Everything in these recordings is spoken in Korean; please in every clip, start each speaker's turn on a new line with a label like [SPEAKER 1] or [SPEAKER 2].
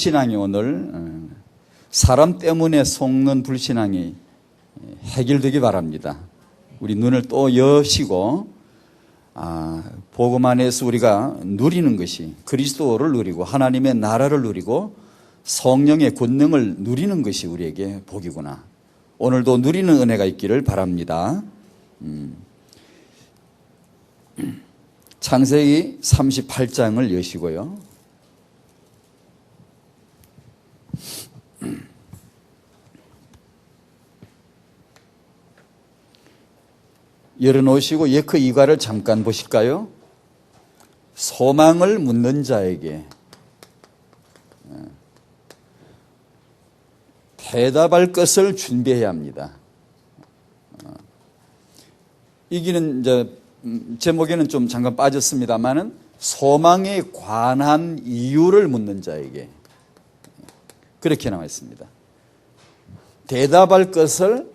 [SPEAKER 1] 신앙이 오늘 사람 때문에 속는 불신앙이 해결되기 바랍니다. 우리 눈을 또 여시고 복음 안에서 우리가 누리는 것이 그리스도를 누리고 하나님의 나라를 누리고 성령의 권능을 누리는 것이 우리에게 복이구나. 오늘도 누리는 은혜가 있기를 바랍니다. 창세기 38장을 여시고요. 열어놓으시고 예크 2과를 잠깐 보실까요? 소망을 묻는 자에게 대답할 것을 준비해야 합니다. 이기는 제목에는 좀 잠깐 빠졌습니다만은 소망에 관한 이유를 묻는 자에게 그렇게 나와 있습니다. 대답할 것을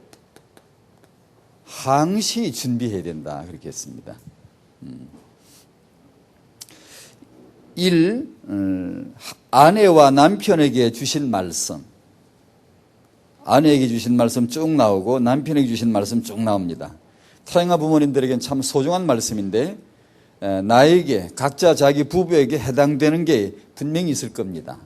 [SPEAKER 1] 항시 준비해야 된다 그렇게 했습니다. 1. 아내와 남편에게 주신 말씀. 아내에게 주신 말씀 쭉 나오고 남편에게 주신 말씀 쭉 나옵니다. 타영아 부모님들에게는 참 소중한 말씀인데 나에게 각자 자기 부부에게 해당되는 게 분명히 있을 겁니다.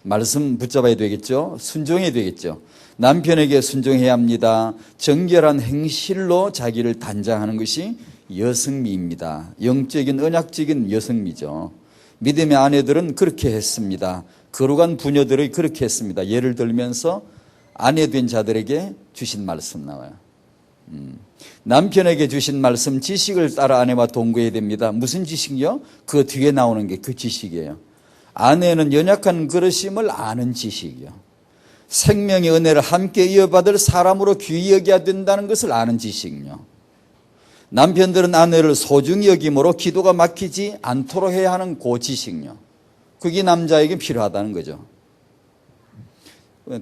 [SPEAKER 1] 말씀 붙잡아야 되겠죠. 순종해야 되겠죠. 남편에게 순종해야 합니다. 정결한 행실로 자기를 단장하는 것이 여성미입니다. 영적인 언약적인 여성미죠. 믿음의 아내들은 그렇게 했습니다. 거룩한 부녀들이 그렇게 했습니다. 예를 들면서 아내 된 자들에게 주신 말씀 나와요. 남편에게 주신 말씀 지식을 따라 아내와 동거해야 됩니다. 무슨 지식이요? 그 뒤에 나오는 게 그 지식이에요. 아내는 연약한 그릇임을 아는 지식이요. 생명의 은혜를 함께 이어받을 사람으로 귀히 여겨야 된다는 것을 아는 지식이요. 남편들은 아내를 소중히 여김으로 기도가 막히지 않도록 해야 하는 그 지식이요. 그게 남자에게 필요하다는 거죠.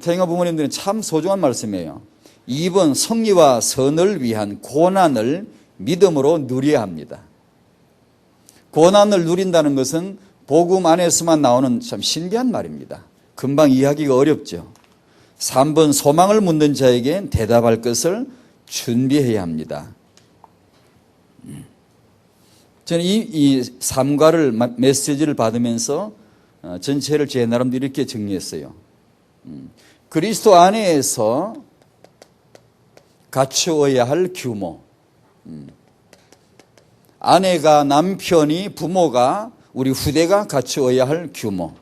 [SPEAKER 1] 태영아 부모님들은 참 소중한 말씀이에요. 2번 성리와 선을 위한 고난을 믿음으로 누려야 합니다. 고난을 누린다는 것은 복음 안에서만 나오는 참 신비한 말입니다. 금방 이해하기가 어렵죠. 3번 소망을 묻는 자에게 대답할 것을 준비해야 합니다. 저는 이 3과를 메시지를 받으면서 전체를 제 나름대로 이렇게 정리했어요. 그리스도 안에서 갖추어야 할 규모. 아내가 남편이 부모가 우리 후대가 갖추어야 할 규모.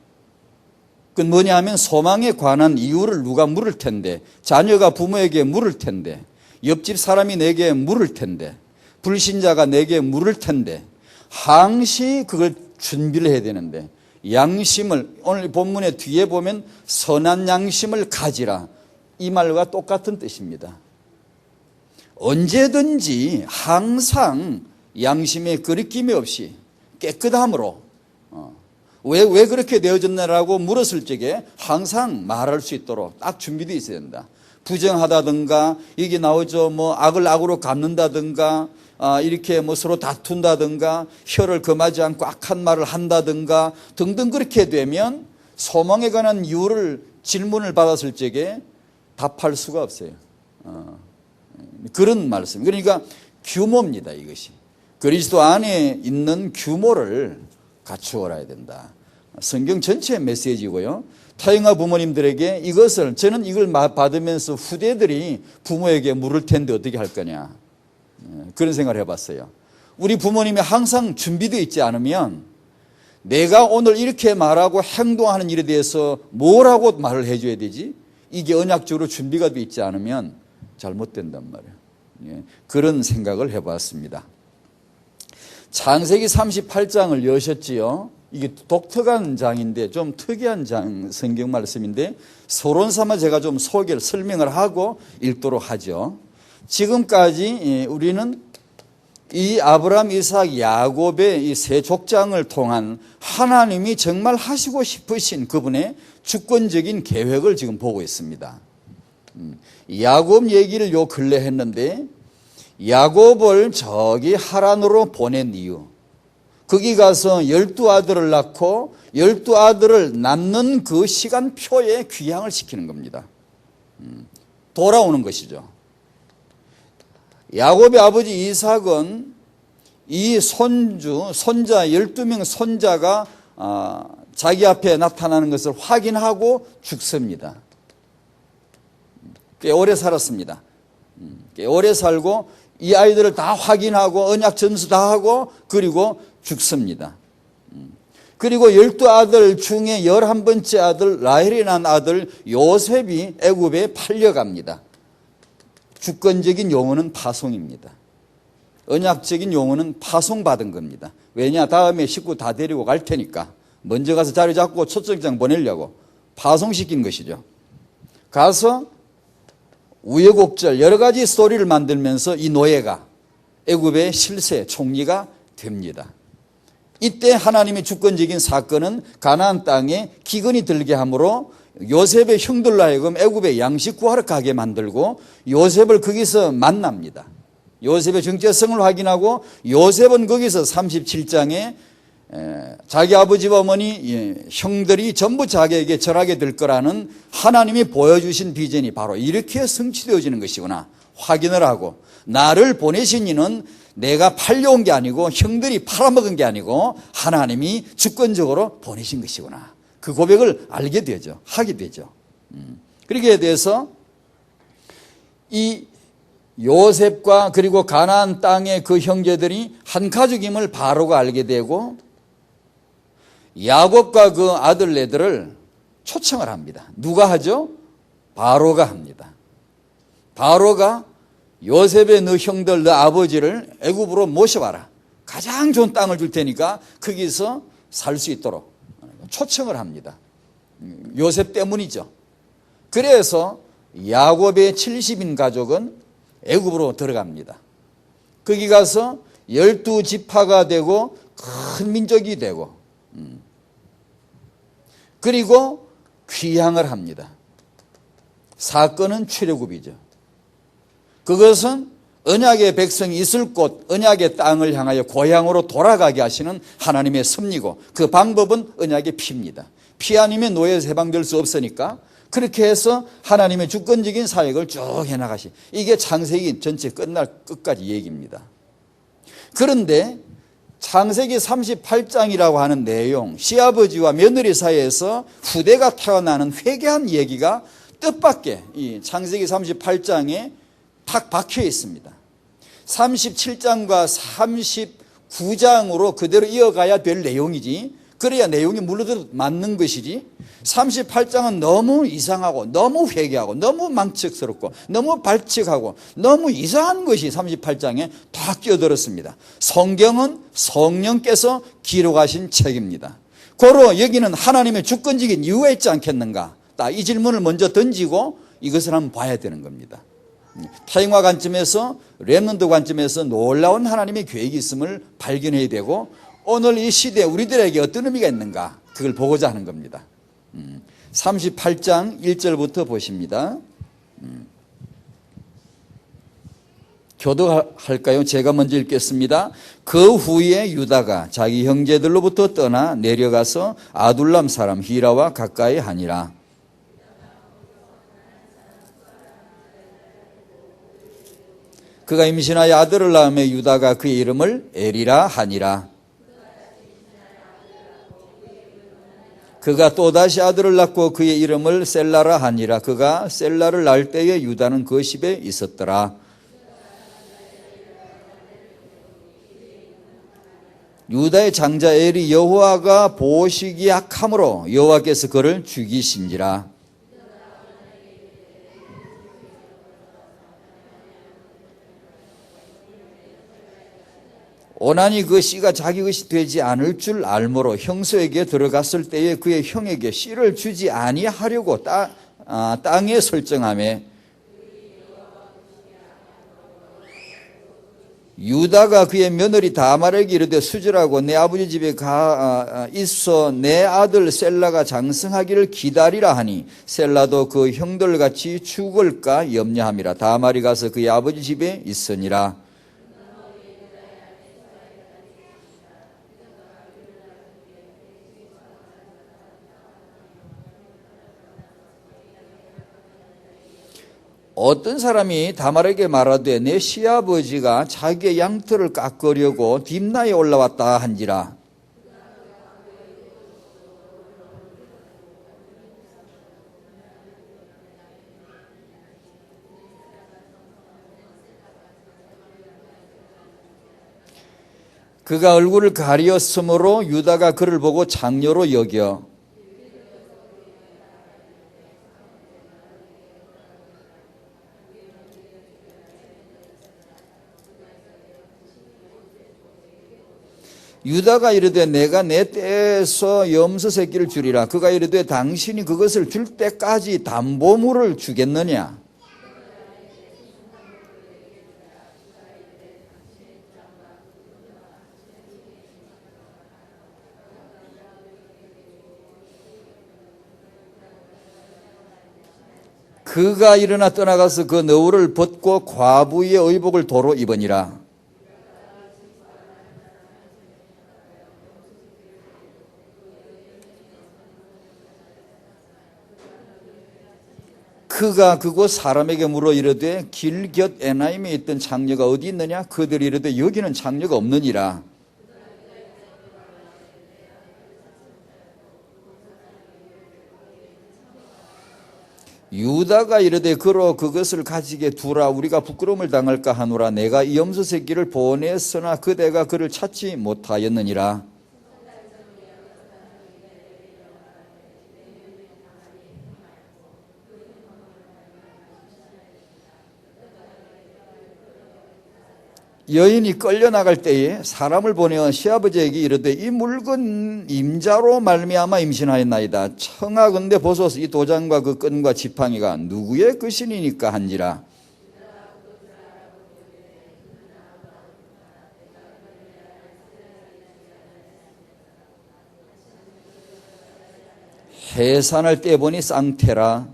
[SPEAKER 1] 그건 뭐냐 하면 소망에 관한 이유를 누가 물을 텐데 자녀가 부모에게 물을 텐데 옆집 사람이 내게 물을 텐데 불신자가 내게 물을 텐데 항시 그걸 준비를 해야 되는데 양심을 오늘 본문의 뒤에 보면 선한 양심을 가지라 이 말과 똑같은 뜻입니다. 언제든지 항상 양심에 거리낌이 없이 깨끗함으로 왜 그렇게 되어졌나라고 물었을 적에 항상 말할 수 있도록 딱 준비되어 있어야 된다. 부정하다든가 이게 나오죠. 악을 악으로 갚는다든가 이렇게 서로 다툰다든가 혀를 금하지 않고 악한 말을 한다든가 등등 그렇게 되면 소망에 관한 이유를 질문을 받았을 적에 답할 수가 없어요. 그런 말씀. 그러니까 규모입니다. 이것이. 그리스도 안에 있는 규모를 갖추어야 된다. 성경 전체의 메시지고요. 타영아 부모님들에게 이것을 저는 이걸 받으면서 후대들이 부모에게 물을 텐데 어떻게 할 거냐. 그런 생각을 해봤어요. 우리 부모님이 항상 준비되어 있지 않으면 내가 오늘 이렇게 말하고 행동하는 일에 대해서 뭐라고 말을 해줘야 되지? 이게 언약적으로 준비가 되어 있지 않으면 잘못된단 말이에요. 그런 생각을 해봤습니다. 창세기 38장을 여셨지요. 이게 독특한 장인데 좀 특이한 성경 말씀인데 서론 삼아 제가 좀 소개를 설명을 하고 읽도록 하죠. 지금까지 우리는 이 아브라함, 이삭, 야곱의 이 세 족장을 통한 하나님이 정말 하시고 싶으신 그분의 주권적인 계획을 지금 보고 있습니다. 야곱 얘기를 요 근래 했는데 야곱을 저기 하란으로 보낸 이유 거기 가서 12아들을 낳고 12아들을 낳는 그 시간표에 귀향을 시키는 겁니다. 돌아오는 것이죠. 야곱의 아버지 이삭은 이 손자 12명 손자가 자기 앞에 나타나는 것을 확인하고 죽습니다. 꽤 오래 살았습니다. 꽤 오래 살고 이 아이들을 다 확인하고 언약 전수 다 하고 그리고 죽습니다. 그리고 12아들 중에 11번째 아들 라헬이 낳은 아들 요셉이 애굽에 팔려갑니다. 주권적인 용어는 파송입니다. 언약적인 용어는 파송받은 겁니다. 왜냐? 다음에 식구 다 데리고 갈 테니까 먼저 가서 자리 잡고 초청장 보내려고 파송시킨 것이죠. 가서 우여곡절 여러 가지 스토리를 만들면서 이 노예가 애굽의 실세 총리가 됩니다. 이때 하나님의 주권적인 사건은 가나안 땅에 기근이 들게 하므로 요셉의 형들로 하여금 애굽에 양식 구하러 가게 만들고 요셉을 거기서 만납니다. 요셉의 정체성을 확인하고 요셉은 거기서 37장에 자기 아버지와 어머니 형들이 전부 자기에게 절하게 될 거라는 하나님이 보여주신 비전이 바로 이렇게 성취되어지는 것이구나 확인을 하고, 나를 보내신 이는 내가 팔려온 게 아니고 형들이 팔아먹은 게 아니고 하나님이 주권적으로 보내신 것이구나, 그 고백을 알게 되죠. 하게 되죠. 그렇게 돼서 이 요셉과 그리고 가나안 땅의 그 형제들이 한 가족임을 바로가 알게 되고 야곱과 그 아들네들을 초청을 합니다. 누가 하죠? 바로가 합니다. 바로가 요셉의 너 형들, 너 아버지를 애굽으로 모셔와라. 가장 좋은 땅을 줄 테니까 거기서 살 수 있도록 초청을 합니다. 요셉 때문이죠. 그래서 야곱의 70인 가족은 애굽으로 들어갑니다. 거기 가서 12지파가 되고 큰 민족이 되고 그리고 귀향을 합니다. 사건은 출애굽이죠. 그것은 언약의 백성이 있을 곳, 언약의 땅을 향하여 고향으로 돌아가게 하시는 하나님의 섭리고, 그 방법은 언약의 피입니다. 피 아니면 노예에서 해방될 수 없으니까 그렇게 해서 하나님의 주권적인 사역을 쭉 해나가시. 이게 창세기 전체 끝날 끝까지 얘기입니다. 그런데 창세기 38장이라고 하는 내용, 시아버지와 며느리 사이에서 후대가 태어나는 회개한 얘기가 뜻밖의 이 창세기 38장에 탁 박혀 있습니다. 37장과 39장으로 그대로 이어가야 될 내용이지, 그래야 내용이 물러들어 맞는 것이지, 38장은 너무 이상하고 너무 회개하고 너무 망측스럽고 너무 발칙하고 너무 이상한 것이 38장에 다 끼어들었습니다. 성경은 성령께서 기록하신 책입니다. 고로 여기는 하나님의 주권적인 이유가 있지 않겠는가, 이 질문을 먼저 던지고 이것을 한번 봐야 되는 겁니다. 타인과 관점에서, 렘넌트 관점에서 놀라운 하나님의 계획이 있음을 발견해야 되고, 오늘 이 시대에 우리들에게 어떤 의미가 있는가, 그걸 보고자 하는 겁니다. 38장 1절부터 보십니다. 교독할까요? 제가 먼저 읽겠습니다. 그 후에 유다가 자기 형제들로부터 떠나 내려가서 아둘람 사람 히라와 가까이 하니라. 그가 임신하여 아들을 낳으며 유다가 그의 이름을 에리라 하니라. 그가 또다시 아들을 낳고 그의 이름을 셀라라 하니라. 그가 셀라를 낳을 때에 유다는 그 집에 있었더라. 유다의 장자 엘이 여호와가 보시기에 악함으로 여호와께서 그를 죽이신지라. 오나니 그 씨가 자기 것이 되지 않을 줄 알므로 형수에게 들어갔을 때에 그의 형에게 씨를 주지 아니하려고 땅에 설정하며, 유다가 그의 며느리 다말에게 이르되 수절하고 내 아버지 집에 있어 내 아들 셀라가 장성하기를 기다리라 하니, 셀라도 그 형들같이 죽을까 염려함이라. 다말이 가서 그의 아버지 집에 있으니라. 어떤 사람이 다말에게 말하되 내 시아버지가 자기의 양털을 깎으려고 딥나에 올라왔다 한지라. 그가 얼굴을 가리었으므로 유다가 그를 보고 장녀로 여겨 유다가 이르되 내가 내 떼에서 염소 새끼를 주리라. 그가 이르되 당신이 그것을 줄 때까지 담보물을 주겠느냐. 그가 일어나 떠나가서 그 너울을 벗고 과부의 의복을 도로 입으니라. 그가 그곳 사람에게 물어 이르되 길 곁 에나임에 있던 장녀가 어디 있느냐. 그들이 이르되 여기는 장녀가 없느니라. 유다가 이르되 그로 그것을 가지게 두라. 우리가 부끄러움을 당할까 하노라. 내가 이 염소 새끼를 보냈으나 그대가 그를 찾지 못하였느니라. 여인이 끌려나갈 때에 사람을 보내어 시아버지에게 이르되 이 물건 임자로 말미암아 임신하였나이다. 청하건대 보소서 이 도장과 그 끈과 지팡이가 누구의 것이니까 한지라. 해산을 떼보니 쌍태라.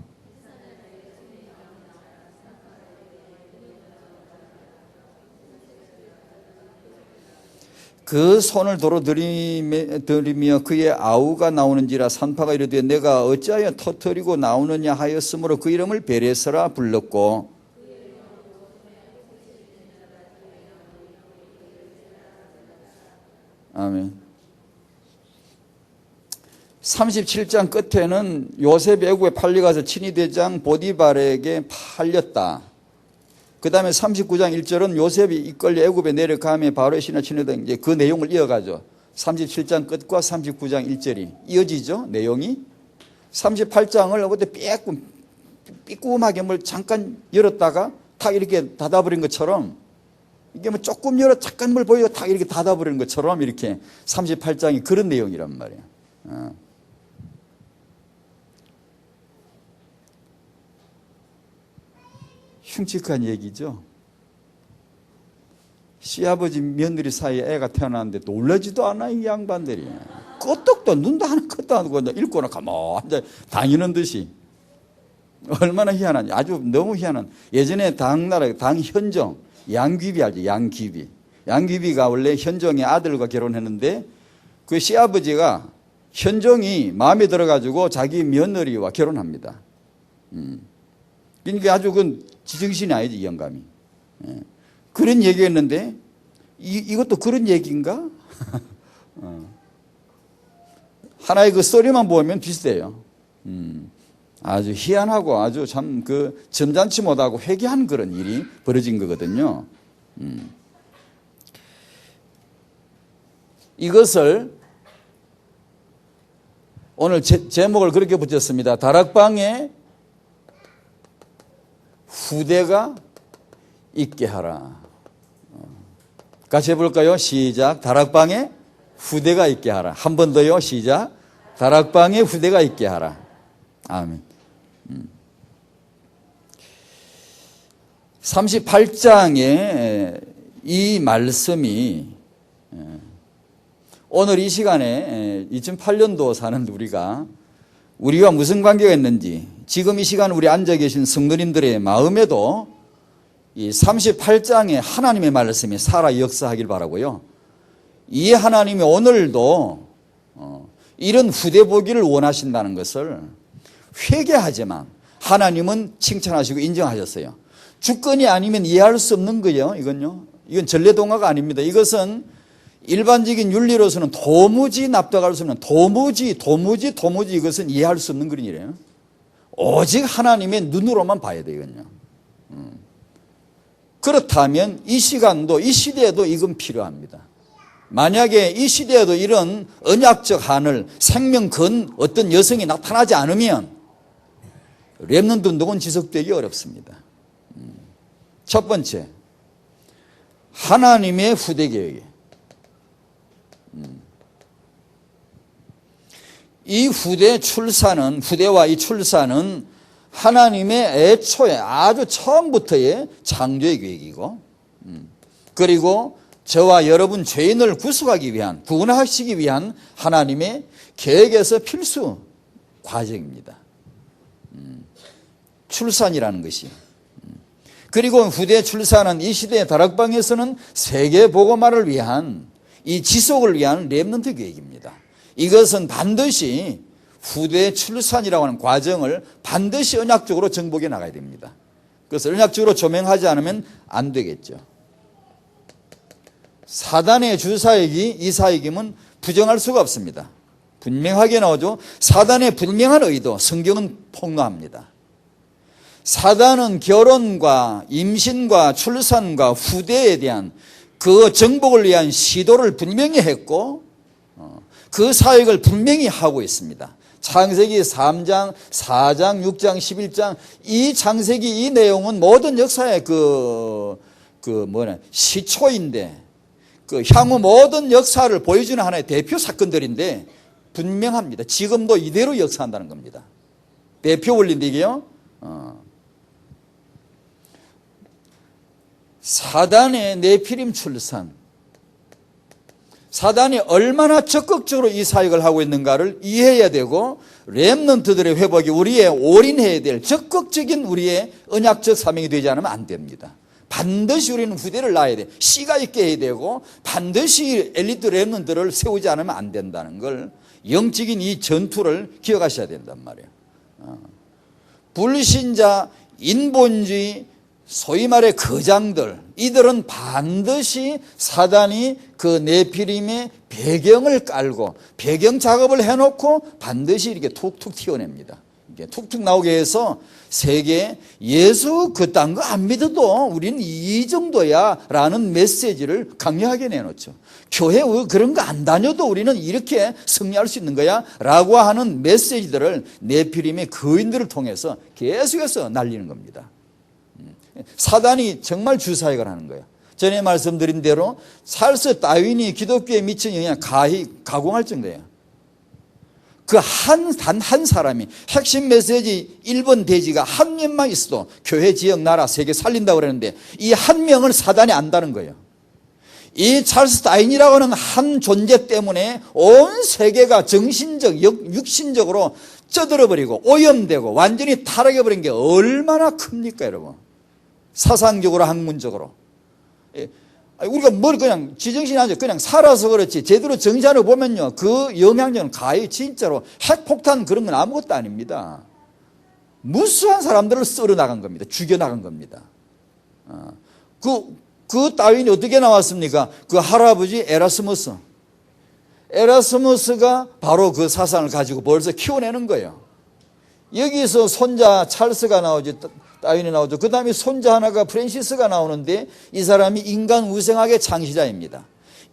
[SPEAKER 1] 그 손을 도로 들이며 그의 아우가 나오는지라. 산파가 이르되 내가 어찌하여 터뜨리고 나오느냐 하였으므로 그 이름을 베레스라 불렀고 아멘. 37장 끝에는 요셉 애굽에 팔려가서 친위대장 보디발에게 팔렸다. 그 다음에 39장 1절은 요셉이 이끌려 애굽에 내려가며 바로의 신하 친위대장 이제 그 내용을 이어가죠. 37장 끝과 39장 1절이 이어지죠. 내용이 38장을 그때 삐꾸하게 뭘 잠깐 열었다가 탁 이렇게 닫아버린 것처럼 이게 뭐 조금 열어 잠깐 뭘 보이고 탁 이렇게 닫아버린 것처럼 이렇게 38장이 그런 내용이란 말이에요. 흉측한 얘기죠. 시아버지 며느리 사이에 애가 태어났는데 놀라지도 않아 이 양반들이. 끄떡도 눈도 하나 컷도 안 하고 읽고는 가만히 다니는 듯이. 얼마나 희한하냐. 아주 너무 희한한. 예전에 당나라 당현종 양귀비 알죠. 양귀비. 양귀비가 원래 현종의 아들과 결혼했는데 그 시아버지가 현종이 마음에 들어가지고 자기 며느리와 결혼합니다. 그러니까 아주 그 지정신이 아니지 이 영감이. 그런 얘기했는데 이것도 그런 얘기인가? 하나의 그 스토리만 보면 비슷해요. 아주 희한하고 아주 참 그 점잖지 못하고 회개한 그런 일이 벌어진 거거든요. 이것을 오늘 제목을 그렇게 붙였습니다. 다락방에 후대가 있게 하라. 같이 해볼까요? 시작. 다락방에 후대가 있게 하라. 한 번 더요. 시작. 다락방에 후대가 있게 하라. 아멘. 38장의 이 말씀이 오늘 이 시간에 2008년도 사는 우리가 무슨 관계가 있는지 지금 이 시간 우리 앉아 계신 성도님들의 마음에도 이 38장의 하나님의 말씀이 살아 역사하길 바라고요. 이 하나님이 오늘도 이런 후대 보기를 원하신다는 것을 회개하지만 하나님은 칭찬하시고 인정하셨어요. 주권이 아니면 이해할 수 없는 거예요. 이건 전래동화가 아닙니다. 이것은 일반적인 윤리로서는 도무지 납득할 수 없는 도무지 이것은 이해할 수 없는 그런 일이에요. 오직 하나님의 눈으로만 봐야 되거든요. 그렇다면 이 시간도 이 시대에도 이건 필요합니다. 만약에 이 시대에도 이런 언약적 하늘 생명 건 어떤 여성이 나타나지 않으면 렘넌트 운동은 지속되기 어렵습니다. 첫 번째, 하나님의 후대 계획. 이 후대와 이 출산은 하나님의 애초에 아주 처음부터의 창조의 계획이고, 그리고 저와 여러분 죄인을 구속하기 위한, 구원하시기 위한 하나님의 계획에서 필수 과정입니다. 출산이라는 것이. 그리고 후대 출산은 이 시대의 다락방에서는 세계 복음화를 위한, 이 지속을 위한 렘넌트 계획입니다. 이것은 반드시 후대 출산이라고 하는 과정을 반드시 언약적으로 정복해 나가야 됩니다. 그것을 언약적으로 조명하지 않으면 안 되겠죠. 사단의 주사역이 이 사역임은 부정할 수가 없습니다. 분명하게 나오죠. 사단의 분명한 의도, 성경은 폭로합니다. 사단은 결혼과 임신과 출산과 후대에 대한 그 정복을 위한 시도를 분명히 했고 그 사역을 분명히 하고 있습니다. 창세기 3장, 4장, 6장, 11장 이 창세기 이 내용은 모든 역사의 시초인데 향후 모든 역사를 보여주는 하나의 대표 사건들인데 분명합니다. 지금도 이대로 역사한다는 겁니다. 대표 원리인데 이게요. 사단의 네피림 출산, 사단이 얼마나 적극적으로 이 사역을 하고 있는가를 이해해야 되고 렘넌트들의 회복이 우리의 올인해야 될 적극적인 우리의 언약적 사명이 되지 않으면 안 됩니다. 반드시 우리는 후대를 낳아야 돼. 씨가 있게 해야 되고 반드시 엘리트 렘넌트를 세우지 않으면 안 된다는 걸 영적인 이 전투를 기억하셔야 된단 말이에요. 불신자, 인본주의, 소위 말해 거장들, 이들은 반드시 사단이 그 네피림의 배경을 깔고 배경 작업을 해놓고 반드시 이렇게 툭툭 튀어냅니다. 이렇게 툭툭 나오게 해서 세계에 예수 그딴 거 안 믿어도 우리는 이 정도야 라는 메시지를 강력하게 내놓죠. 교회 그런 거 안 다녀도 우리는 이렇게 승리할 수 있는 거야 라고 하는 메시지들을 네피림의 거인들을 통해서 계속해서 날리는 겁니다. 사단이 정말 주사역을 하는 거예요. 전에 말씀드린 대로 찰스 다윈이 기독교에 미친 영향을 가공할 정도예요. 그 한 사람이 핵심 메시지 1번 대지가 한 명만 있어도 교회, 지역, 나라, 세계 살린다고 그러는데 이 한 명을 사단이 안다는 거예요. 이 찰스 다윈이라고 하는 한 존재 때문에 온 세계가 정신적, 육신적으로 쪄들어버리고 오염되고 완전히 타락해버린 게 얼마나 큽니까 여러분. 사상적으로 학문적으로 우리가 뭘 그냥 지정신이 아니죠. 그냥 살아서 그렇지 제대로 정신을 보면요 그 영향력은 가히 진짜로 핵폭탄 그런 건 아무것도 아닙니다. 무수한 사람들을 썰어 나간 겁니다. 죽여 나간 겁니다. 그 다윈이 어떻게 나왔습니까? 그 할아버지 에라스무스가 바로 그 사상을 가지고 벌써 키워내는 거예요. 여기서 손자 찰스가 나오지, 다윈이 나오죠. 그 다음에 손자 하나가 프랜시스가 나오는데 이 사람이 인간 우생학의 창시자입니다.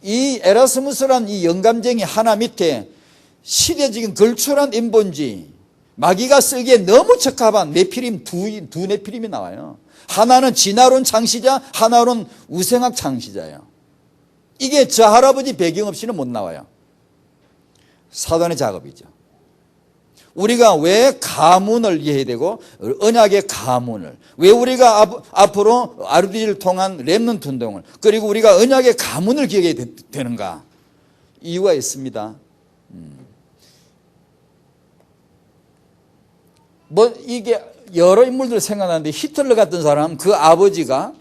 [SPEAKER 1] 이 에라스무스란 이 영감쟁이 하나 밑에 시대적인 걸출한 인본주의, 마귀가 쓰기에 너무 적합한 네피림 두 네피림이 나와요. 하나는 진화론 창시자, 하나는 우생학 창시자예요. 이게 저 할아버지 배경 없이는 못 나와요. 사단의 작업이죠. 우리가 왜 가문을 이해해야 되고 언약의 가문을 왜 우리가 앞으로 RD를 통한 렘넌트 운동을 그리고 우리가 언약의 가문을 기억해야 되는가? 이유가 있습니다. 이게 여러 인물들 생각나는데 히틀러 같은 사람 그 아버지가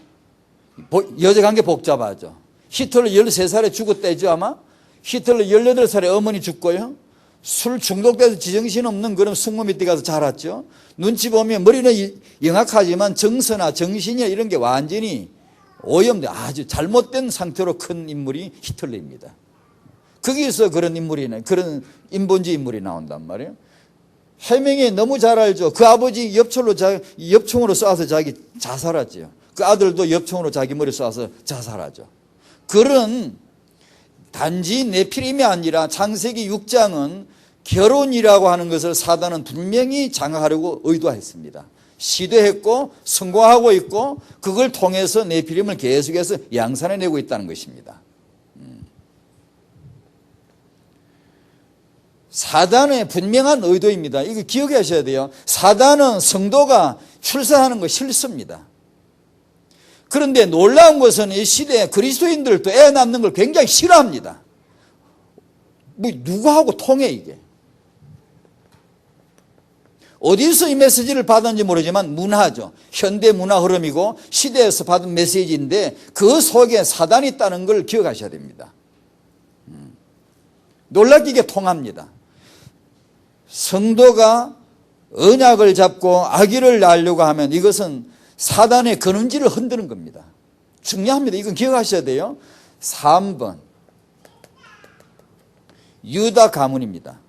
[SPEAKER 1] 여자관계 복잡하죠. 히틀러 13살에 죽었대죠 아마. 히틀러 18살에 어머니 죽고요. 술 중독돼서 지정신 없는 그런 숙모 밑에 가서 자랐죠. 눈치 보면 머리는 영악하지만 정서나 정신이나 이런 게 완전히 오염돼 아주 잘못된 상태로 큰 인물이 히틀러입니다. 거기서 그런 그런 인본주의 인물이 나온단 말이에요. 해명이 너무 잘 알죠. 그 아버지 엽총으로 쏴서 자기 자살하죠. 그 아들도 엽총으로 자기 머리 쏴서 자살하죠. 그런 단지 네피림이 아니라 창세기 6장은 결혼이라고 하는 것을 사단은 분명히 장악하려고 의도했습니다. 시도했고 성공하고 있고 그걸 통해서 네피림을 계속해서 양산해내고 있다는 것입니다. 사단의 분명한 의도입니다. 이거 기억하셔야 돼요. 사단은 성도가 출산하는 거 싫습니다. 그런데 놀라운 것은 이 시대에 그리스도인들도 애 낳는 걸 굉장히 싫어합니다. 뭐 누구하고 통해 이게. 어디서 이 메시지를 받았는지 모르지만 문화죠. 현대 문화 흐름이고 시대에서 받은 메시지인데 그 속에 사단이 있다는 걸 기억하셔야 됩니다. 놀랍게 통합니다. 성도가 언약을 잡고 아기를 낳으려고 하면 이것은 사단의 근원지를 흔드는 겁니다. 중요합니다. 이건 기억하셔야 돼요. 3번 유다 가문입니다.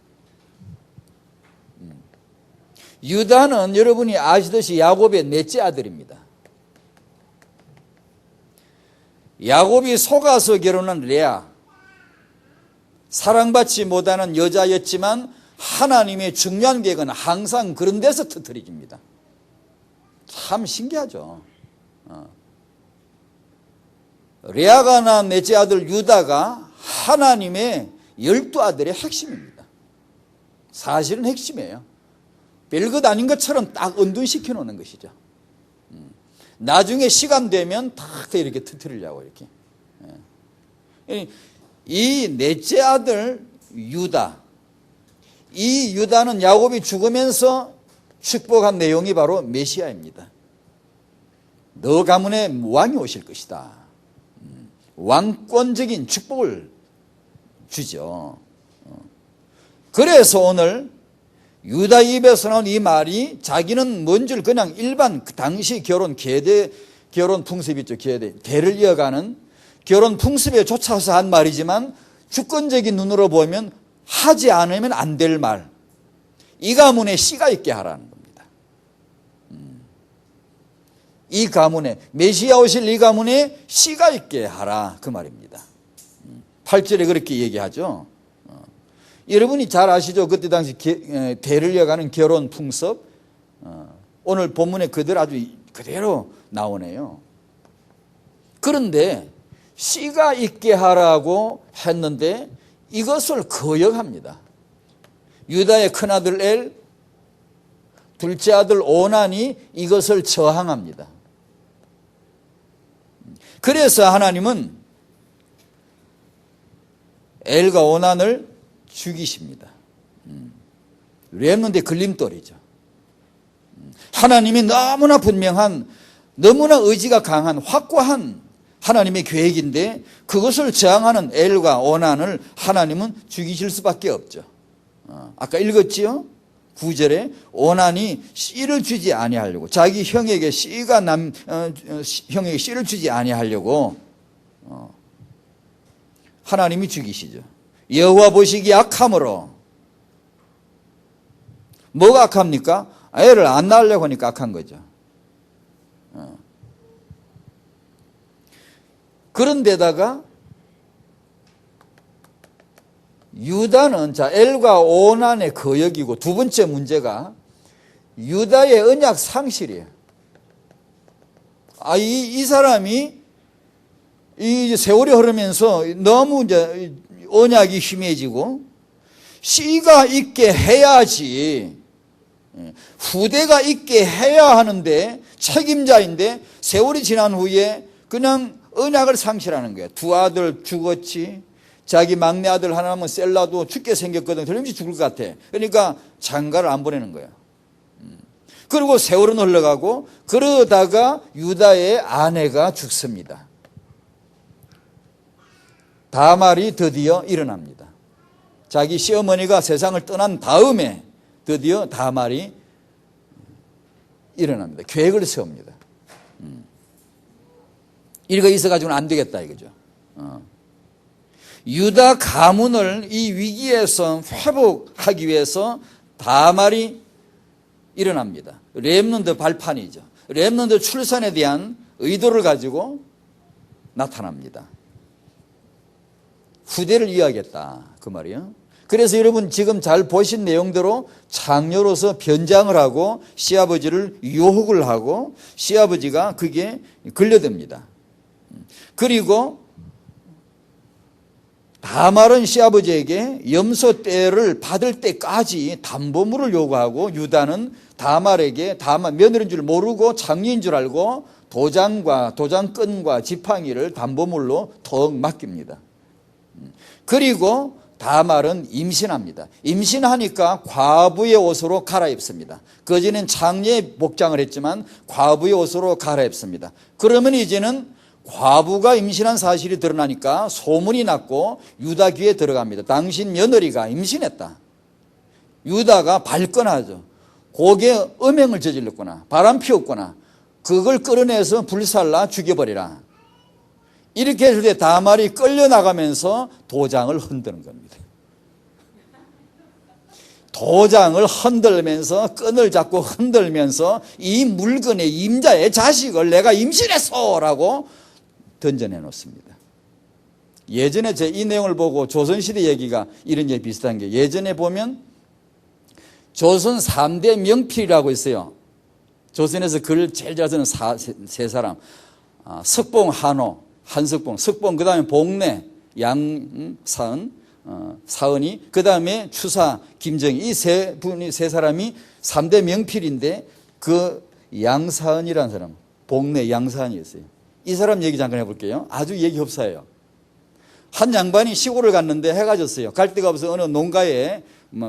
[SPEAKER 1] 유다는 여러분이 아시듯이 야곱의 넷째 아들입니다. 야곱이 속아서 결혼한 레아, 사랑받지 못하는 여자였지만 하나님의 중요한 계획은 항상 그런 데서 터뜨려집니다. 참 신기하죠. 레아가 낳은 넷째 아들 유다가 하나님의 12아들의 핵심입니다. 사실은 핵심이에요. 별것 아닌 것처럼 딱 은둔시켜 놓는 것이죠. 나중에 시간 되면 딱 이렇게 터뜨리려고 이렇게. 이 넷째 아들 유다, 이 유다는 야곱이 죽으면서 축복한 내용이 바로 메시아입니다. 너 가문에 왕이 오실 것이다. 왕권적인 축복을 주죠. 그래서 오늘 유다 입에서 나온 이 말이 자기는 뭔 줄 그냥 일반 그 당시 계대 결혼 풍습이 있죠. 대를 이어가는 결혼 풍습에 쫓아서 한 말이지만 주권적인 눈으로 보면 하지 않으면 안 될 말. 이 가문에 씨가 있게 하라는 겁니다. 이 가문에 메시아 오실 이 가문에 씨가 있게 하라 그 말입니다. 8절에 그렇게 얘기하죠. 여러분이 잘 아시죠? 그때 당시 대를 이어가는 결혼 풍습. 오늘 본문에 그대로 나오네요. 그런데 씨가 있게 하라고 했는데 이것을 거역합니다. 유다의 큰아들 엘, 둘째 아들 오난이 이것을 저항합니다. 그래서 하나님은 엘과 오난을 죽이십니다. 렘넌트의 걸림돌이죠. 하나님이 너무나 분명한, 너무나 의지가 강한 확고한 하나님의 계획인데 그것을 저항하는 엘과 오난을 하나님은 죽이실 수밖에 없죠. 아까 읽었지요? 9절에 오난이 씨를 주지 아니하려고, 자기 형에게 형에게 씨를 주지 아니하려고 하나님이 죽이시죠. 여호와 보시기에 악함으로. 뭐가 악합니까? 애를 안 낳으려고 하니까 악한 거죠. 그런데다가 유다는 엘과 오난의 거역이고, 두 번째 문제가 유다의 언약 상실이에요. 이 사람이 이 세월이 흐르면서 너무 이제 언약이 희미해지고 씨가 있게 해야지, 후대가 있게 해야 하는데 책임자인데 세월이 지난 후에 그냥 언약을 상실하는 거예요. 두 아들 죽었지, 자기 막내 아들 하나는 셀라도 죽게 생겼거든. 틀림없이 죽을 것 같아. 그러니까 장가를 안 보내는 거예요. 그리고 세월은 흘러가고 그러다가 유다의 아내가 죽습니다. 다말이 드디어 일어납니다. 자기 시어머니가 세상을 떠난 다음에 드디어 다말이 일어납니다. 계획을 세웁니다. 이거 있어가지고는 안 되겠다 이거죠. 유다 가문을 이 위기에서 회복하기 위해서 다말이 일어납니다. 렘넌트 발판이죠. 렘넌트 출산에 대한 의도를 가지고 나타납니다. 후대를 이어하겠다 그 말이에요. 그래서 여러분 지금 잘 보신 내용대로 장녀로서 변장을 하고 시아버지를 유혹을 하고 시아버지가 그게 걸려듭니다. 그리고 다말은 시아버지에게 염소 떼를 받을 때까지 담보물을 요구하고 유다는 다말에게 다말 며느리인 줄 모르고 장녀인 줄 알고 도장과 도장끈과 지팡이를 담보물로 턱 맡깁니다. 그리고 다말은 임신합니다. 임신하니까 과부의 옷으로 갈아입습니다. 그전엔 장녀의 복장을 했지만 과부의 옷으로 갈아입습니다. 그러면 이제는 과부가 임신한 사실이 드러나니까 소문이 났고 유다 귀에 들어갑니다. 당신 며느리가 임신했다. 유다가 발끈하죠. 고개 음행을 저질렀구나. 바람 피웠구나. 그걸 끌어내서 불살라 죽여버리라. 이렇게 했을 때 다말이 끌려나가면서 도장을 흔드는 겁니다. 도장을 흔들면서 끈을 잡고 흔들면서 이 물건의 임자의 자식을 내가 임신했어 라고 던져내 놓습니다. 예전에 제 이 내용을 보고 조선시대 얘기가 이런 게 비슷한 게 예전에 보면 조선 3대 명필이라고 있어요. 조선에서 글을 제일 잘 쓰는 세 사람. 석봉, 한호, 한석봉, 석봉, 그 다음에 복내, 양사은, 사은이, 그 다음에 추사, 김정희. 이 세 사람이 3대 명필인데 그 양사은이라는 사람, 복내 양사은이었어요. 이 사람 얘기 잠깐 해볼게요. 아주 얘기 흡사해요. 한 양반이 시골을 갔는데 해가 졌어요. 갈 데가 없어 어느 농가에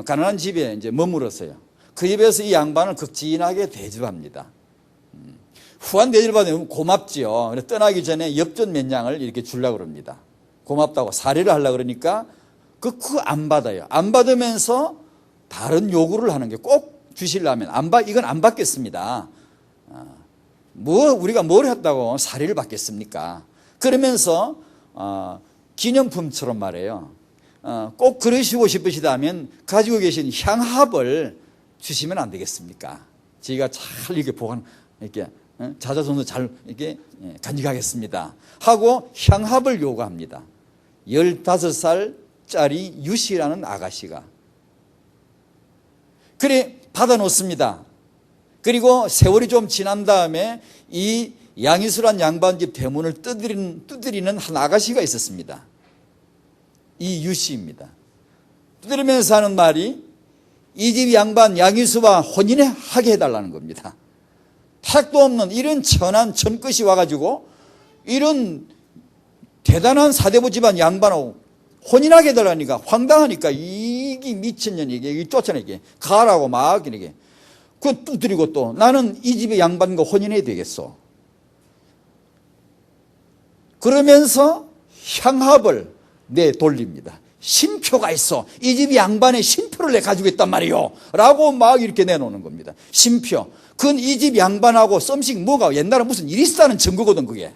[SPEAKER 1] 가난한 집에 이제 머물었어요. 그 집에서 이 양반을 극진하게 대접합니다. 후한 대접을 받으면 고맙지요. 그래서 떠나기 전에 엽전 몇 양을 이렇게 주려고 그럽니다. 고맙다고 사례를 하려고 그러니까 그거 안 받아요. 안 받으면서 다른 요구를 하는 게 꼭 주시려면 이건 안 받겠습니다. 우리가 뭘 했다고 사례를 받겠습니까? 그러면서 기념품처럼 말해요. 꼭 그러시고 싶으시다면 가지고 계신 향합을 주시면 안 되겠습니까? 저희가 잘 이렇게 이렇게 자자손손 잘 이렇게 간직하겠습니다. 하고 향합을 요구합니다. 15살짜리 유씨라는 아가씨가. 그래 받아놓습니다. 그리고 세월이 좀 지난 다음에 이 양이수란 양반집 대문을 두드리는 한 아가씨가 있었습니다. 이 유씨입니다. 두드리면서 하는 말이 이 집 양반 양이수와 혼인하게 해달라는 겁니다. 택도 없는 이런 천한 천끝이 와가지고 이런 대단한 사대부 집안 양반하고 혼인하게 해달라니까 황당하니까 이게 미친년이 이게 쫓아내게 가라고 막 이렇게 그 두드리고 또 나는 이 집의 양반과 혼인해야 되겠어. 그러면서 향합을 내돌립니다. 신표가 있어. 이 집 양반의 신표를 내 가지고 있단 말이요. 라고 막 이렇게 내놓는 겁니다. 신표. 그건 이 집 양반하고 썸씽 뭐가 옛날에 무슨 일이 있었다는 증거거든 그게.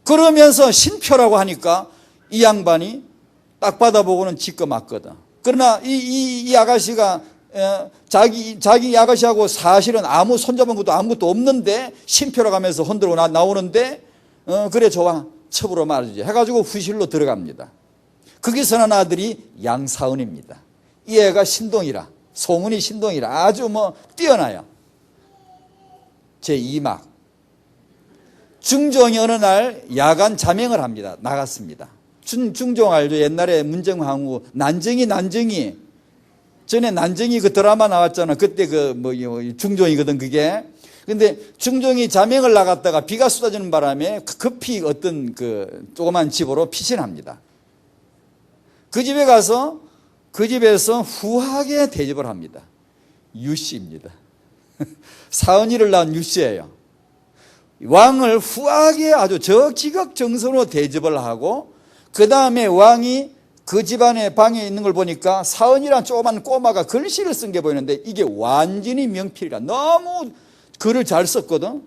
[SPEAKER 1] 그러면서 신표라고 하니까 이 양반이 딱 받아보고는 지꺼 맞거든. 그러나 이 아가씨가 자기 아가씨하고 사실은 아무 손잡은 것도 아무것도 없는데 신표라고 하면서 흔들고 나오는데 그래 좋아 첩으로 말이지 해가지고 후실로 들어갑니다. 거기서 난 아들이 양사은입니다. 이 애가 신동이라 소문이 신동이라 아주 뛰어나요. 제2막 중종이 어느 날 야간 자명을 합니다. 나갔습니다. 중종 알죠? 옛날에 문정왕후 난정이 전에 난정이 그 드라마 나왔잖아. 그때 중종이거든 그게. 근데 중종이 자명을 나갔다가 비가 쏟아지는 바람에 급히 어떤 그 조그만 집으로 피신합니다. 그 집에 가서 그 집에서 후하게 대접을 합니다. 유씨입니다. 사은이를 낳은 유씨예요. 왕을 후하게 아주 적지극정성으로 대접을 하고 그 다음에 왕이 그 집안의 방에 있는 걸 보니까 사은이란 조그만 꼬마가 글씨를 쓴 게 보이는데 이게 완전히 명필이라 너무 글을 잘 썼거든.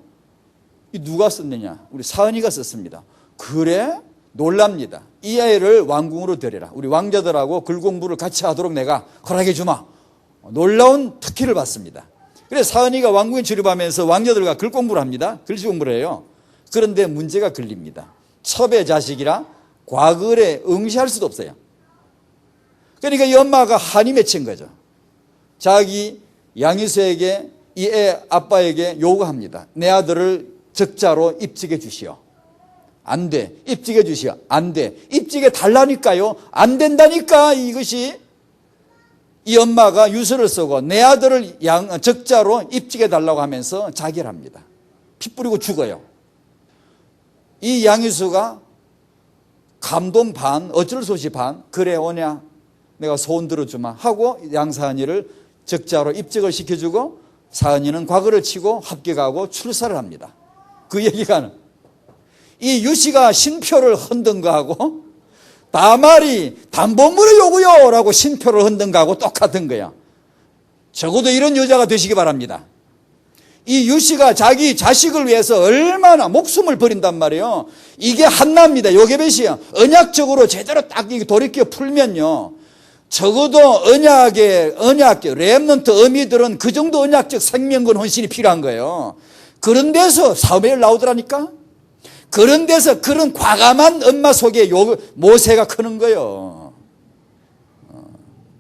[SPEAKER 1] 이 누가 썼느냐? 우리 사은이가 썼습니다. 그래? 놀랍니다. 이 아이를 왕궁으로 데려라. 우리 왕자들하고 글 공부를 같이 하도록 내가 허락해 주마. 놀라운 특혜를 받습니다. 그래서 사은이가 왕궁에 출입하면서 왕자들과 글 공부를 합니다. 글씨 공부를 해요. 그런데 문제가 걸립니다. 첩의 자식이라 과글에 응시할 수도 없어요. 그러니까 이 엄마가 한이 맺힌 거죠. 자기 양유수에게 이 애 아빠에게 요구합니다. 내 아들을 적자로 입직해 주시오. 안 돼. 입직해 주시오. 안 돼. 입직해 달라니까요. 안 된다니까. 이것이 이 엄마가 유서를 쓰고 내 아들을 적자로 입직해 달라고 하면서 자결 합니다. 피 뿌리고 죽어요. 이 양유수가 감동 반, 어쩔 수 없이 반, 그래 오냐 내가 소원 들어주마 하고 양사은이를 적자로 입직을 시켜주고 사은이는 과거를 치고 합격하고 출사를 합니다. 그 얘기가 이 유씨가 신표를 흔든 거하고 다말이 담보물을 요구요 라고 신표를 흔든 거하고 똑같은 거야. 적어도 이런 여자가 되시기 바랍니다. 이 유씨가 자기 자식을 위해서 얼마나 목숨을 버린단 말이에요. 이게 한나입니다. 요게벳이야. 언약적으로 제대로 딱 돌이켜 풀면요. 적어도 언약의 렘넌트 어미들은 그 정도 언약적 생명건 헌신이 필요한 거예요. 그런 데서 사무엘 나오더라니까. 그런 데서 그런 과감한 엄마 속에 모세가 크는 거예요.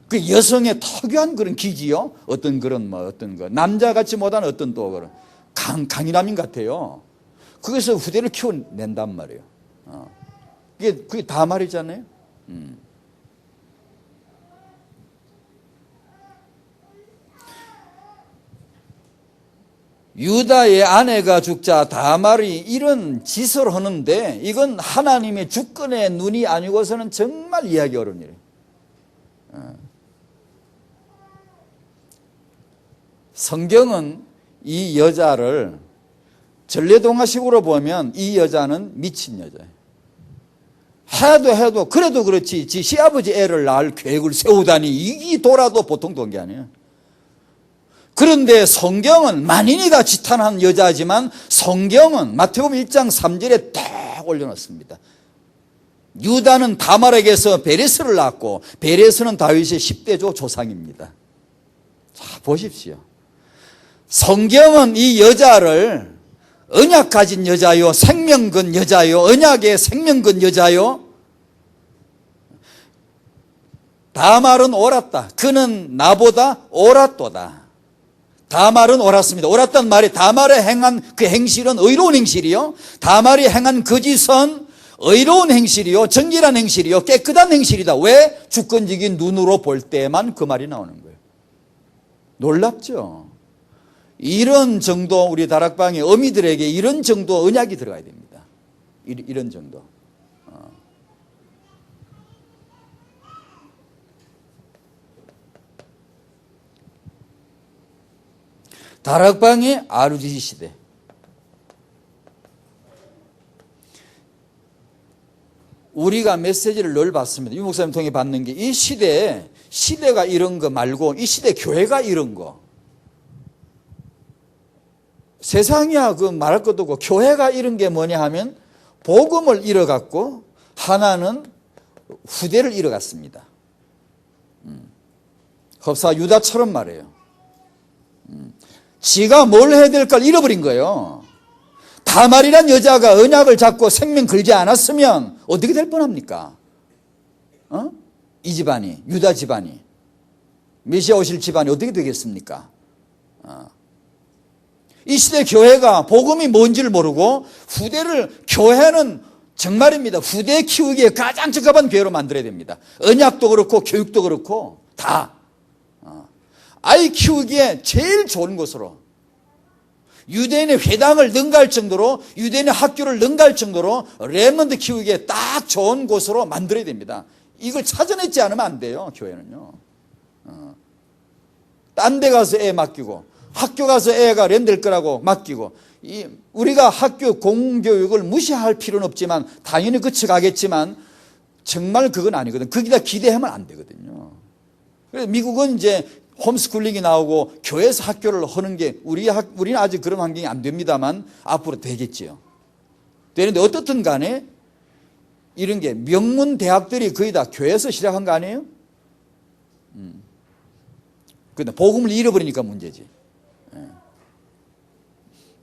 [SPEAKER 1] 그 여성의 특유한 그런 기지요. 어떤 그런 어떤 거 남자 같지 못한 어떤 또 그런 강인함인 같아요. 거기서 후대를 키워낸단 말이에요. 그게 다 말이잖아요. 유다의 아내가 죽자 다말이 이런 짓을 하는데 이건 하나님의 주권의 눈이 아니고서는 정말 이해하기 어려운 일이에요. 성경은 이 여자를 전래동화식으로 보면 이 여자는 미친 여자예요. 해도 그래도 그렇지 지 시아버지 애를 낳을 계획을 세우다니 이게 돌아도 보통 돈 게 아니에요. 그런데 성경은 만인이 다 지탄한 여자지만 성경은 마태복음 1장 3절에 딱 올려놨습니다. 유다는 다말에게서 베레스를 낳았고 베레스는 다윗의 10대조 조상입니다. 자, 보십시오. 성경은 이 여자를 언약 가진 여자요, 생명건 여자요, 언약의 생명건 여자요. 다말은 옳았다. 그는 나보다 옳았도다. 다말은 옳았습니다. 옳았단 말이 다말이 행한 그 행실은 의로운 행실이요. 다말이 행한 그 짓은 의로운 행실이요. 정결한 행실이요. 깨끗한 행실이다. 왜? 주권적인 눈으로 볼 때만 그 말이 나오는 거예요. 놀랍죠? 이런 정도 우리 다락방의 어미들에게 이런 정도 언약이 들어가야 됩니다. 이런 정도. 다락방의 RGC 시대. 우리가 메시지를 늘 받습니다. 유 목사님 통해 받는 게 이 시대가 이런 거 말고 이 시대 교회가 이런 거. 세상이야 그 말할 것도 없고 교회가 이런 게 뭐냐 하면 복음을 잃어갔고 하나는 후대를 잃어갔습니다. 흡사 유다처럼 말해요. 지가 뭘 해야 될까 잃어버린 거예요. 다말이란 여자가 언약을 잡고 생명 걸지 않았으면 어떻게 될 뻔합니까? 이 집안이, 유다 집안이, 메시아 오실 집안이 어떻게 되겠습니까? 이 시대 교회가 복음이 뭔지를 모르고 교회는 정말입니다. 후대 키우기에 가장 적합한 교회로 만들어야 됩니다. 언약도 그렇고 교육도 그렇고 다. 아이 키우기에 제일 좋은 곳으로 유대인의 회당을 능가할 정도로 유대인의 학교를 능가할 정도로 렘넌트 키우기에 딱 좋은 곳으로 만들어야 됩니다. 이걸 찾아내지 않으면 안 돼요. 교회는요. 딴 데 가서 애 맡기고 학교 가서 애가 렘 될 거라고 맡기고 우리가 학교 공교육을 무시할 필요는 없지만 당연히 그쳐가겠지만 정말 그건 아니거든. 거기다 기대하면 안 되거든요. 그래서 미국은 이제 홈스쿨링이 나오고 교회에서 학교를 하는 게 우리는 아직 그런 환경이 안 됩니다만 앞으로 되겠지요. 되는데 어떻든 간에 이런 게 명문 대학들이 거의 다 교회에서 시작한 거 아니에요? 근데 복음을 잃어버리니까 문제지.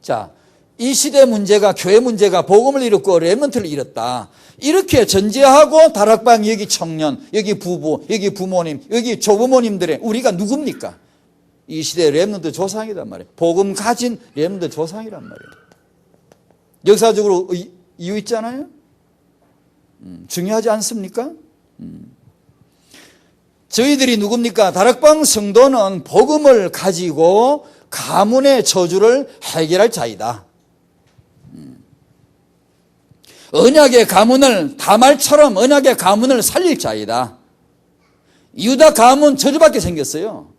[SPEAKER 1] 자, 이 시대 문제가 교회 문제가 복음을 잃었고 렘넌트를 잃었다. 이렇게 전제하고 다락방 여기 청년, 여기 부부, 여기 부모님, 여기 조부모님들의 우리가 누굽니까? 이 시대의 렘넌트 조상이란 말이에요. 복음 가진 렘넌트 조상이란 말이에요. 역사적으로 이유 있잖아요. 중요하지 않습니까? 저희들이 누굽니까? 다락방 성도는 복음을 가지고 가문의 저주를 해결할 자이다. 언약의 가문을 다말처럼 언약의 가문을 살릴 자이다. 유다 가문 저주받게 생겼어요.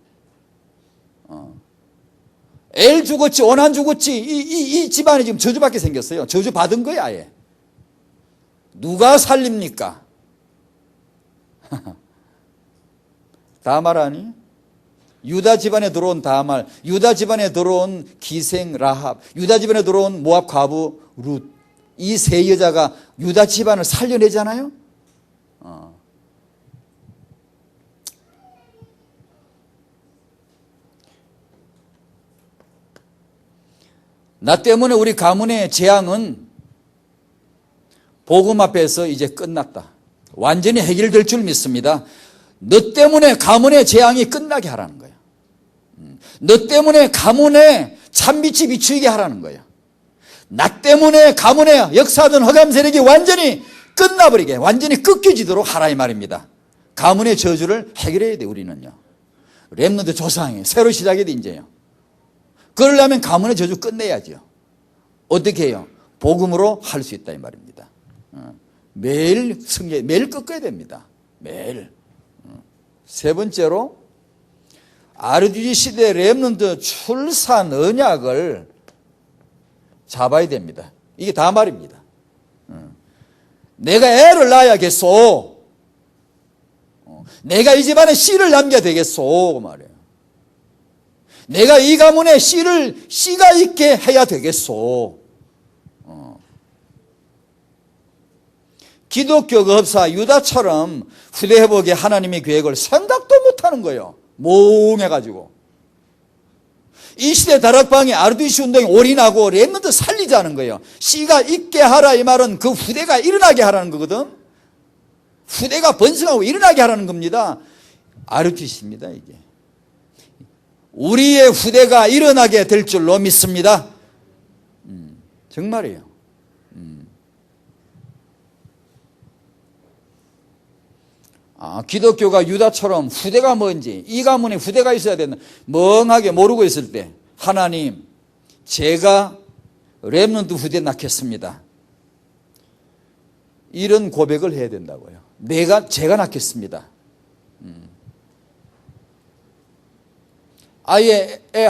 [SPEAKER 1] 엘 죽었지 오난 죽었지 이 집안이 지금 저주받게 생겼어요. 저주받은 거야 아예. 누가 살립니까? 다말 아니? 유다 집안에 들어온 다말, 유다 집안에 들어온 기생 라합, 유다 집안에 들어온 모압 과부 룻, 이 세 여자가 유다 집안을 살려내잖아요. 나 때문에 우리 가문의 재앙은 복음 앞에서 이제 끝났다. 완전히 해결될 줄 믿습니다. 너 때문에 가문의 재앙이 끝나게 하라는 거야. 너 때문에 가문에 참빛이 비추이게 하라는 거야. 나 때문에 가문의 역사하던 흑암 세력이 완전히 끝나버리게, 완전히 꺾여지도록 하라 이 말입니다. 가문의 저주를 해결해야 돼 우리는요. 렘넌트 조상이 새로 시작해야 돼 이제요. 그러려면 가문의 저주 끝내야죠. 어떻게 해요? 복음으로 할 수 있다 이 말입니다. 매일 매일 꺾어야 됩니다. 매일. 세 번째로 RDG 시대 렘넌트 출산 언약을 잡아야 됩니다. 이게 다 말입니다. 내가 애를 낳아야겠소. 내가 이 집안에 씨를 남겨야 되겠소. 그 말이에요. 내가 이 가문에 씨가 있게 해야 되겠소. 기독교 업사 유다처럼 후대 회복의 하나님의 계획을 생각도 못하는 거예요. 몽해가지고. 이 시대 다락방에 RDC 운동에 올인하고 렘넌트 살리자는 거예요. 씨가 있게 하라 이 말은 그 후대가 일어나게 하라는 거거든. 후대가 번성하고 일어나게 하라는 겁니다. RDC입니다 이게. 우리의 후대가 일어나게 될 줄로 믿습니다. 정말이에요. 기독교가 유다처럼 후대가 뭔지, 이 가문에 후대가 있어야 된다. 멍하게 모르고 있을 때 하나님, 제가 렘넌트 후대 낳겠습니다. 이런 고백을 해야 된다고요. 제가 낳겠습니다. 아예 애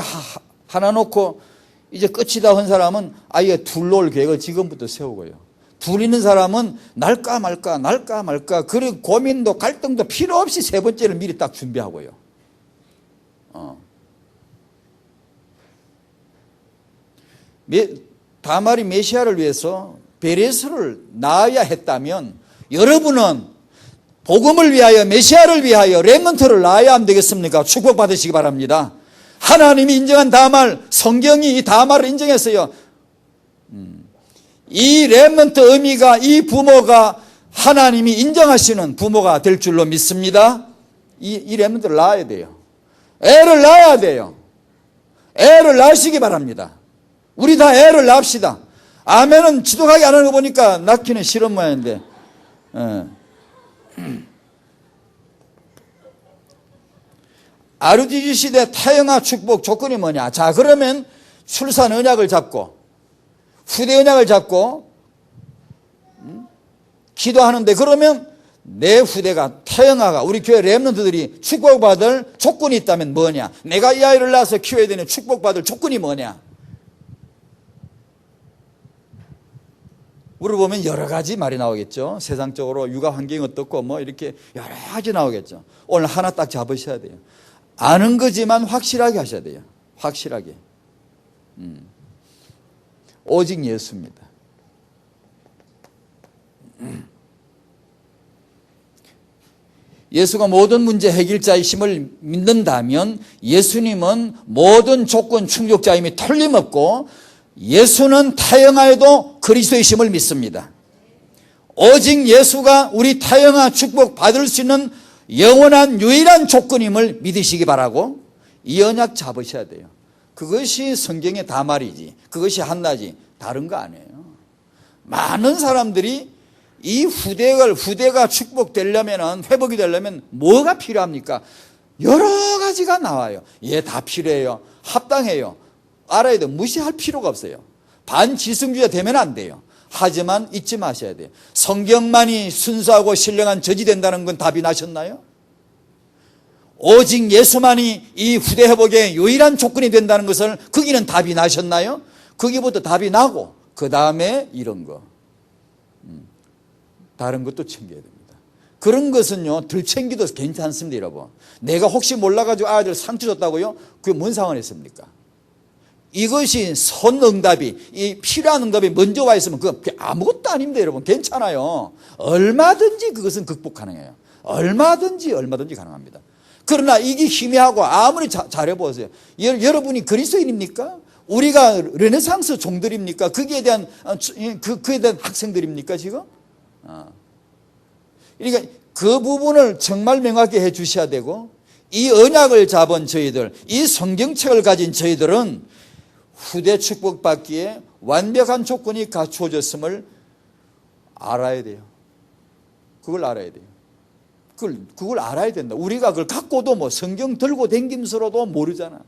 [SPEAKER 1] 하나 놓고 이제 끝이다 한 사람은 아예 둘 놓을 계획을 지금부터 세우고요. 둘 있는 사람은 날까 말까 그리고 고민도 갈등도 필요 없이 세 번째를 미리 딱 준비하고요. 다말이 메시아를 위해서 베레스를 낳아야 했다면 여러분은 복음을 위하여 메시아를 위하여 렘넌트를 낳아야 안 되겠습니까? 축복받으시기 바랍니다. 하나님이 인정한 다말, 성경이 이 다말을 인정했어요. 이 렘넌트 의미가 이 부모가 하나님이 인정하시는 부모가 될 줄로 믿습니다. 이 렘넌트를 낳아야 돼요. 애를 낳아야 돼요. 애를 낳으시기 바랍니다. 우리 다 애를 낳읍시다. 아멘은 지독하게 안 하는 거 보니까 낳기는 싫은 모양인데. RDG 시대 타영아 축복 조건이 뭐냐? 자, 그러면 출산 언약을 잡고 후대 언약을 잡고 기도하는데 그러면 내 후대가 태영아가 우리 교회 렘넌트들이 축복받을 조건이 있다면 뭐냐? 내가 이 아이를 낳아서 키워야 되는 축복받을 조건이 뭐냐? 물어보면 여러 가지 말이 나오겠죠. 세상적으로 육아 환경이 어떻고 뭐 이렇게 여러 가지 나오겠죠. 오늘 하나 딱 잡으셔야 돼요. 아는 거지만 확실하게 하셔야 돼요. 확실하게. 오직 예수입니다. 예수가 모든 문제 해결자이심을 믿는다면 예수님은 모든 조건 충족자임이 틀림없고 예수는 타영하여도 그리스도이심을 믿습니다. 오직 예수가 우리 타영하 축복 받을 수 있는 영원한 유일한 조건임을 믿으시기 바라고 이 언약 잡으셔야 돼요. 그것이 성경의 다말이지, 그것이 한나지, 다른 거 아니에요. 많은 사람들이 이 후대가 축복되려면, 회복이 되려면 뭐가 필요합니까? 여러 가지가 나와요. 예, 다 필요해요. 합당해요. 알아야 돼요. 무시할 필요가 없어요. 반지승주의가 되면 안 돼요. 하지만 잊지 마셔야 돼요. 성경만이 순수하고 신령한 저지 된다는 건 답이 나셨나요? 오직 예수만이 이 후대 회복의 유일한 조건이 된다는 것을 거기는 답이 나셨나요? 거기부터 답이 나고 그 다음에 이런 거. 다른 것도 챙겨야 됩니다. 그런 것은요, 덜 챙기도 괜찮습니다, 여러분. 내가 혹시 몰라가지고 아이들 상처 줬다고요? 그게 뭔 상관이었습니까? 이것이 선응답이, 이 필요한 응답이 먼저 와 있으면 그게 아무것도 아닙니다, 여러분. 괜찮아요. 얼마든지 그것은 극복 가능해요. 얼마든지 가능합니다. 그러나 이게 희미하고 아무리 잘해보세요. 여러분이 그리스도인입니까? 우리가 르네상스 종들입니까? 그에 대한 학생들입니까, 지금? 그러니까 그 부분을 정말 명확히 해 주셔야 되고, 이 언약을 잡은 저희들, 이 성경책을 가진 저희들은 후대 축복받기에 완벽한 조건이 갖추어졌음을 알아야 돼요. 그걸 알아야 돼요. 그걸 알아야 된다. 우리가 그걸 갖고도 뭐 성경 들고 댕김스러도 모르잖아.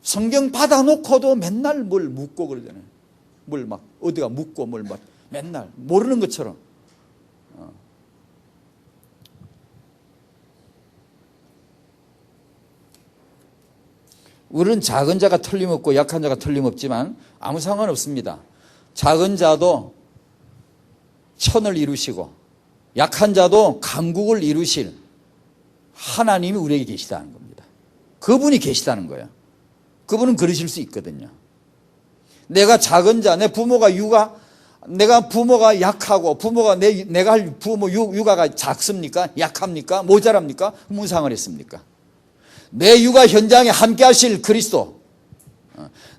[SPEAKER 1] 성경 받아놓고도 맨날 뭘 묻고 그러잖아요. 뭘 막 어디가 묻고 뭘 막 맨날 모르는 것처럼. 우리는 작은 자가 틀림없고 약한 자가 틀림없지만 아무 상관없습니다. 작은 자도 천을 이루시고 약한 자도 강국을 이루실 하나님이 우리에게 계시다는 겁니다. 그분이 계시다는 거예요. 그분은 그러실 수 있거든요. 내가 작은 자, 내가 부모가 약하고 내가 할 부모 육아가 작습니까? 약합니까? 모자랍니까? 무슨 상을 했습니까? 내 육아 현장에 함께 하실 그리스도,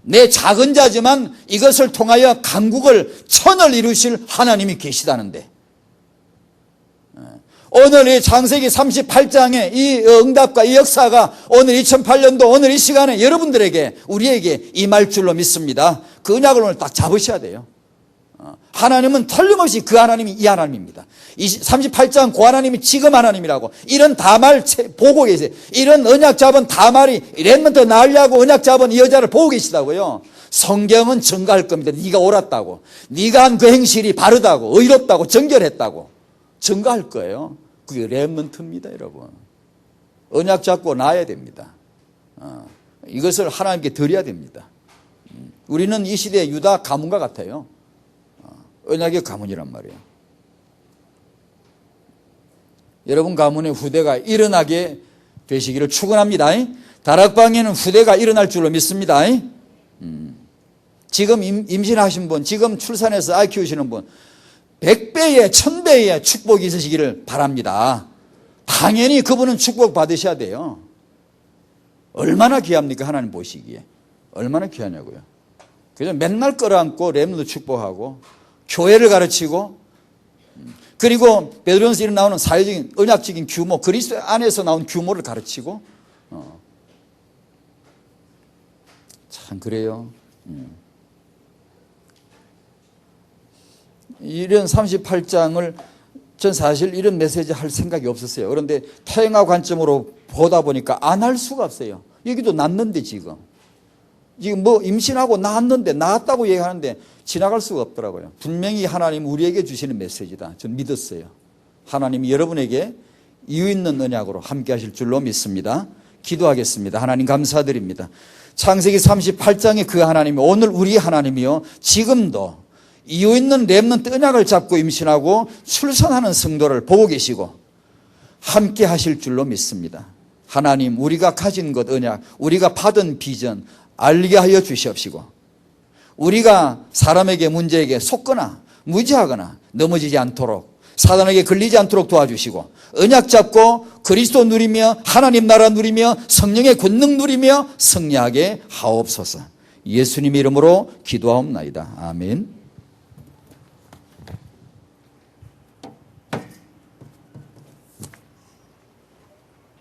[SPEAKER 1] 내 작은 자지만 이것을 통하여 강국을 천을 이루실 하나님이 계시다는데, 오늘 이 창세기 38장의 이 응답과 이 역사가 오늘 2008년도 오늘 이 시간에 여러분들에게 우리에게 임할 줄로 믿습니다. 그 언약을 오늘 딱 잡으셔야 돼요. 하나님은 틀림없이 그 하나님이 이 하나님입니다. 38장 그 하나님이 지금 하나님이라고 이런 다말 보고 계세요. 이런 언약 잡은 다말이 렘넌트 낳으려고 언약 잡은 이 여자를 보고 계시다고요. 성경은 증거할 겁니다. 네가 옳았다고, 네가 한 그 행실이 바르다고, 의롭다고, 정결했다고 증거할 거예요. 그게 렘넌트입니다, 여러분. 언약 잡고 낳아야 됩니다. 이것을 하나님께 드려야 됩니다. 우리는 이 시대의 유다 가문과 같아요. 언약의 가문이란 말이에요. 여러분 가문의 후대가 일어나게 되시기를 축원합니다. 다락방에는 후대가 일어날 줄로 믿습니다. 지금 임신하신 분, 지금 출산해서 아이 키우시는 분 100배의 1000배의 축복이 있으시기를 바랍니다. 당연히 그분은 축복 받으셔야 돼요. 얼마나 귀합니까? 하나님 보시기에 얼마나 귀하냐고요. 그래서 맨날 끌어안고 렘넌트 축복하고 교회를 가르치고, 그리고 베드로전서 이런 나오는 사회적인 언약적인 규모, 그리스도 안에서 나온 규모를 가르치고, 참 그래요. 이런 38장을 전 사실 이런 메시지 할 생각이 없었어요. 그런데 타영화 관점으로 보다 보니까 안 할 수가 없어요. 여기도 낳는데 지금 뭐 임신하고 낳았다고 얘기하는데 지나갈 수가 없더라고요. 분명히 하나님 우리에게 주시는 메시지다. 전 믿었어요. 하나님이 여러분에게 이유 있는 언약으로 함께 하실 줄로 믿습니다. 기도하겠습니다. 하나님 감사드립니다. 창세기 38장의 그 하나님이 오늘 우리 하나님이요, 지금도 이유 있는 렘넌트 언약을 잡고 임신하고 출산하는 성도를 보고 계시고 함께 하실 줄로 믿습니다. 하나님, 우리가 가진 것 언약, 우리가 받은 비전 알게 하여 주시옵시고, 우리가 사람에게 문제에게 속거나 무지하거나 넘어지지 않도록, 사단에게 걸리지 않도록 도와주시고, 언약 잡고 그리스도 누리며 하나님 나라 누리며 성령의 권능 누리며 승리하게 하옵소서. 예수님의 이름으로 기도하옵나이다. 아멘.